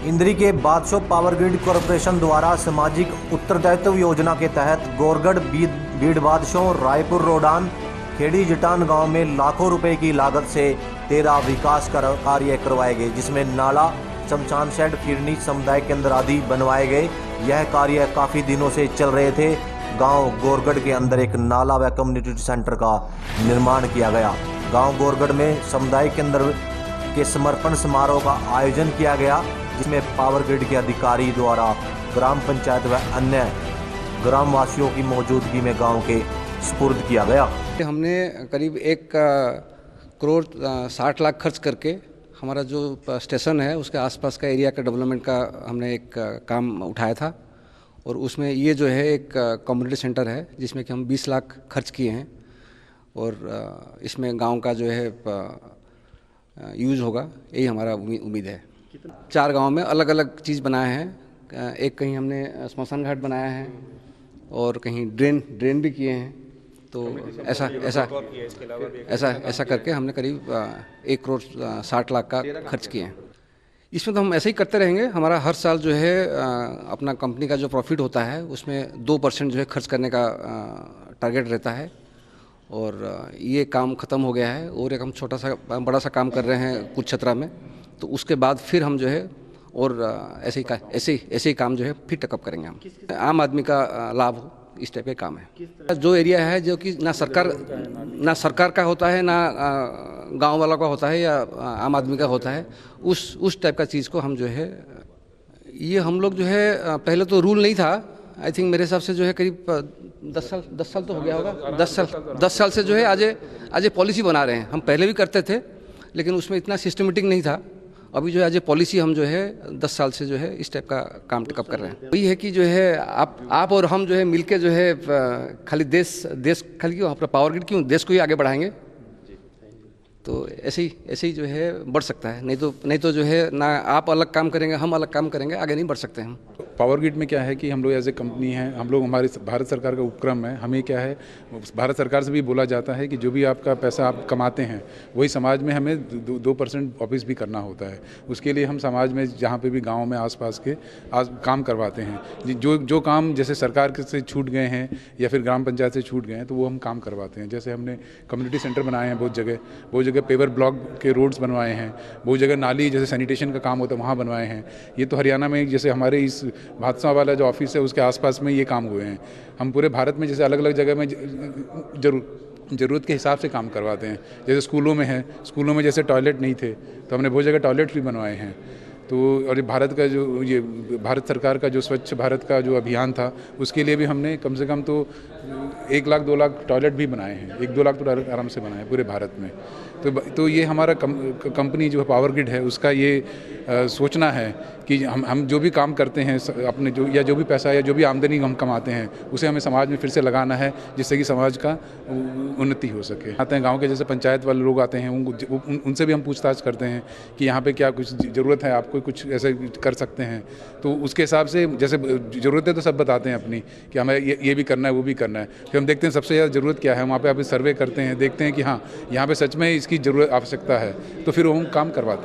इंद्री के बादशाह पावर ग्रिड कॉरपोरेशन द्वारा सामाजिक उत्तरदायित्व योजना के तहत गोरगढ़ बीड बादशाह रायपुर रोडान खेड़ी जटान गांव में लाखों रुपए की लागत से 13 विकास कार्य करवाए गए, जिसमें नाला, शमशान शेड, फिरनी, समुदाय केंद्र आदि बनवाए गए। यह कार्य काफ़ी दिनों से चल रहे थे। गांव गोरगढ़ के अंदर एक नाला व कम्युनिटी सेंटर का निर्माण किया गया। गांव गोरगढ़ में समुदाय केंद्र के समर्पण समारोह का आयोजन किया गया, जिसमें पावर ग्रिड के अधिकारी द्वारा ग्राम पंचायत व अन्य ग्रामवासियों की मौजूदगी में गांव के सुपुर्द किया गया। हमने करीब 1 करोड़ 60 लाख खर्च करके हमारा जो स्टेशन है उसके आसपास का एरिया का डेवलपमेंट का हमने एक काम उठाया था, और उसमें ये जो है एक कम्युनिटी सेंटर है जिसमें कि हम 20 लाख खर्च किए हैं, और इसमें गांव का जो है यूज़ होगा, यही हमारा उम्मीद है। 4 गांव में अलग अलग चीज़ बनाए हैं। एक कहीं हमने स्मशान घाट बनाया है और कहीं ड्रेन भी किए हैं। तो ऐसा करके हमने करीब 1 करोड़ 60 लाख का खर्च किए हैं। इसमें तो हम ऐसे ही करते रहेंगे। हमारा हर साल जो है अपना कंपनी का जो प्रॉफिट होता है उसमें 2% जो है खर्च करने का टारगेट रहता है, और ये काम ख़त्म हो गया है और एक हम बड़ा सा काम कर रहे हैं कुरुक्षेत्र में। तो उसके बाद फिर हम जो है और ऐसे ही काम जो है फिर टेकअप करेंगे। हम आम आदमी का लाभ हो, इस टाइप का काम है। जो एरिया है जो कि ना सरकार का होता है, ना गांव वालों का होता है या आम आदमी का होता है, उस टाइप का चीज़ को हम जो है, ये हम लोग जो है पहले तो रूल नहीं था। आई थिंक मेरे हिसाब से जो है करीब 10 साल तो हो गया होगा। 10 साल से जो है आज पॉलिसी बना रहे हैं। हम पहले भी करते थे लेकिन उसमें इतना सिस्टमेटिक नहीं था। अभी जो है आज पॉलिसी हम जो है 10 साल से जो है इस टाइप का काम टेकअप कर रहे हैं। वही है कि जो है आप और हम जो है मिलके जो है खाली देश खाली क्यों, अपना पावर ग्रिड क्यों, देश को ही आगे बढ़ाएंगे। तो ऐसे ही जो है बढ़ सकता है। नहीं तो जो है ना आप अलग काम करेंगे, हम अलग काम करेंगे, आगे नहीं बढ़ सकते हम। पावर ग्रिड में क्या है कि हम लोग एज ए कंपनी हैं, हम लोग हमारे भारत सरकार का उपक्रम है। हमें क्या है, भारत सरकार से भी बोला जाता है कि जो भी आपका पैसा आप कमाते हैं वही समाज में हमें 2% वापस भी करना होता है। उसके लिए हम समाज में जहाँ पे भी गाँव में आसपास के काम करवाते हैं। जो काम जैसे सरकार से छूट गए हैं या फिर ग्राम पंचायत से छूट गए हैं तो वो हम काम करवाते हैं। जैसे हमने कम्युनिटी सेंटर बनाए हैं बहुत जगह पेवर ब्लॉक के रोड्स बनवाए हैं, बहुत जगह नाली जैसे सैनिटेशन का काम होता है वहाँ बनवाए हैं। ये तो हरियाणा में जैसे हमारे इस भादसा वाला जो ऑफिस है उसके आसपास में ये काम हुए हैं। हम पूरे भारत में जैसे अलग अलग जगह में ज़रूरत के हिसाब से काम करवाते हैं। जैसे स्कूलों में जैसे टॉयलेट नहीं थे तो हमने बहुत जगह टॉयलेट भी बनवाए हैं। तो और ये भारत सरकार का जो स्वच्छ भारत का जो अभियान था उसके लिए भी हमने कम से कम तो 1 लाख 2 लाख टॉयलेट भी बनाए हैं। 1-2 लाख टॉयलेट आराम से बनाए पूरे भारत में। तो ये हमारा कंपनी जो पावर ग्रिड है उसका ये सोचना है कि हम जो भी काम करते हैं अपने जो भी पैसा या जो भी आमदनी हम कमाते हैं उसे हमें समाज में फिर से लगाना है, जिससे कि समाज का उन्नति हो सके। आते हैं गांव के जैसे पंचायत वाले लोग आते हैं, उनसे भी हम पूछताछ करते हैं कि यहाँ पे क्या कुछ ज़रूरत है, आपको कुछ ऐसे कर सकते हैं। तो उसके हिसाब से जैसे ज़रूरत है तो सब बताते हैं अपनी कि हमें ये भी करना है, वो भी करना है। फिर हम देखते हैं सबसे ज़्यादा ज़रूरत क्या है, वहाँ पे सर्वे करते हैं, देखते हैं कि हाँ यहाँ पे सच में इसकी ज़रूरत आवश्यकता है, तो फिर वो हम काम करवाते हैं।